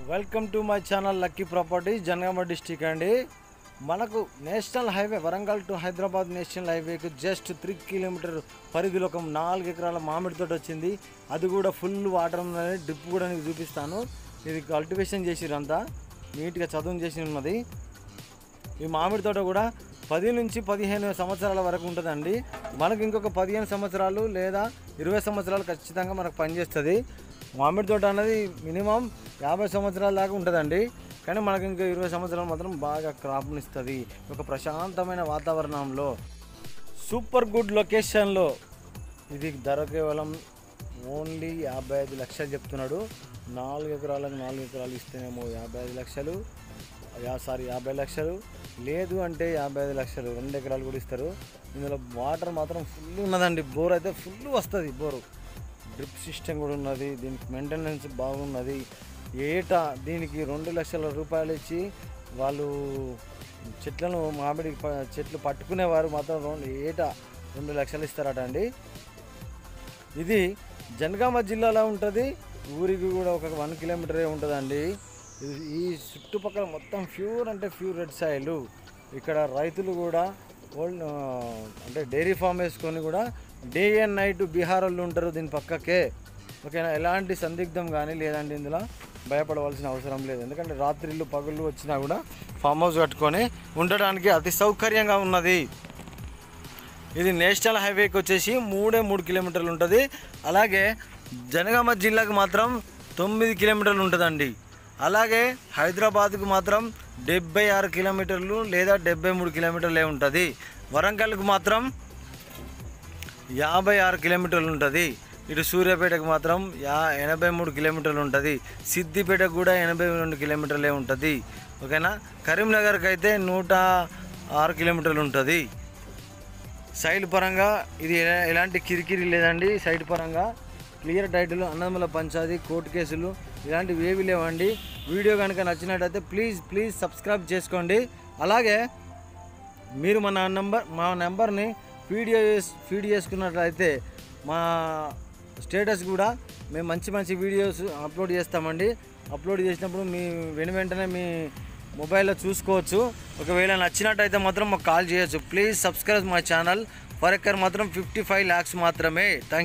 Welcome to my channel lucky properties Jangaon district అండి. మనకు national highway Warangal to Hyderabad national హైవేకి just 3 kilometer పరిధిలో ఒక 4 ఎకరాల మామిడి తోట వచ్చింది. అది కూడా ఫుల్ వాటర్ ఉన్నది. డ్రిప్ కూడా నీకు చూపిస్తాను. ఇది కల్టివేషన్ చేసిరంతా నీట్గా చదువు చేసి ఉన్నది. ఈ మామిడి తోట కూడా 10 నుంచి 15 సంవత్సరాల వరకు ఉంటుందండి. మనకు ఇంకొక 15 సంవత్సరాలు లేదా 20 సంవత్సరాలు ఖచ్చితంగా మనకు పనిచేస్తుంది. మామిడి తోట అనేది మినిమం 50 సంవత్సరాల దాకా ఉంటుందండి. కానీ మనకు ఇంకా 20 సంవత్సరాలు మాత్రం బాగా క్రాప్ని ఇస్తుంది. ఒక ప్రశాంతమైన వాతావరణంలో సూపర్ గుడ్ లొకేషన్లో ఇది ధర కేవలం ఓన్లీ 55 లక్షలు చెప్తున్నాడు. 4 ఎకరాలకు 4 ఎకరాలు ఇస్తేనేమో 55 లక్షలు, 50 లక్షలు, లేదు అంటే 55 లక్షలు 2 ఎకరాలు కూడా ఇస్తారు. ఇందులో వాటర్ మాత్రం ఫుల్ ఉన్నదండి. బోర్ అయితే ఫుల్ వస్తుంది. బోరు డ్రిప్ సిస్టమ్ కూడా ఉన్నది. దీనికి మెయింటెనెన్స్ బాగున్నది. ఏటా దీనికి 2 లక్షల రూపాయలు ఇచ్చి వాళ్ళు చెట్లను మామిడి చెట్లు పట్టుకునేవారు మాత్రం ఏటా 2 లక్షలు ఇస్తారట అండి. ఇది జనగామ జిల్లాలో ఉంటుంది. ఊరికి కూడా ఒక 1 కిలోమీటరే ఉంటుందండి. ఈ చుట్టుపక్కల మొత్తం ప్యూర్ అంటే ప్యూర్ రెడ్ సాయిల్. ఇక్కడ రైతులు కూడా అంటే డైరీ ఫామ్ వేసుకొని కూడా డే అండ్ నైట్ బీహార్ వాళ్ళు ఉంటారు దీని పక్కకే. ఓకేనా, ఎలాంటి సందిగ్ధం కానీ లేదండి. ఇందులో భయపడవలసిన అవసరం లేదు. ఎందుకంటే రాత్రిళ్ళు పగుళ్ళు వచ్చినా కూడా ఫామ్ హౌస్ కట్టుకొని ఉండడానికి అతి సౌకర్యంగా ఉన్నది. ఇది నేషనల్ హైవేకి వచ్చేసి 3 కిలోమీటర్లు ఉంటుంది. అలాగే జనగామ జిల్లాకు మాత్రం 9 కిలోమీటర్లు ఉంటుందండి. అలాగే హైదరాబాద్కు మాత్రం 76 కిలోమీటర్లు లేదా 73 కిలోమీటర్లే ఉంటుంది. వరంగల్కు మాత్రం 56 కిలోమీటర్లు ఉంటుంది. ఇటు సూర్యాపేటకు మాత్రం 83 కిలోమీటర్లు ఉంటుంది. సిద్దిపేటకు కూడా 82 కిలోమీటర్లే ఉంటుంది. ఓకేనా, కరీంనగర్కి అయితే 106 కిలోమీటర్లు ఉంటుంది. సైడ్ పరంగా ఇది ఎలాంటి కిరికిరి లేదండి. సైడ్ పరంగా క్లియర్ టైటిల్, అన్నదమ్ముల పంచాది, కోర్టు కేసులు ఇలాంటివి ఏవి లేవండి. వీడియో కనుక నచ్చినట్టయితే ప్లీజ్ సబ్స్క్రైబ్ చేసుకోండి. అలాగే మీరు మా నెంబర్ని ఫీడ్ చేసుకున్నట్లయితే మా స్టేటస్ కూడా మేము మంచి వీడియోస్ అప్లోడ్ చేస్తామండి. అప్లోడ్ చేసినప్పుడు మీ వెంటనే మీ మొబైల్లో చూసుకోవచ్చు. ఒకవేళ నచ్చినట్టయితే మాత్రం మాకు కాల్ చేయొచ్చు. Please subscribe my channel. For acre మాత్రం 55 lakhs మాత్రమే. థ్యాంక్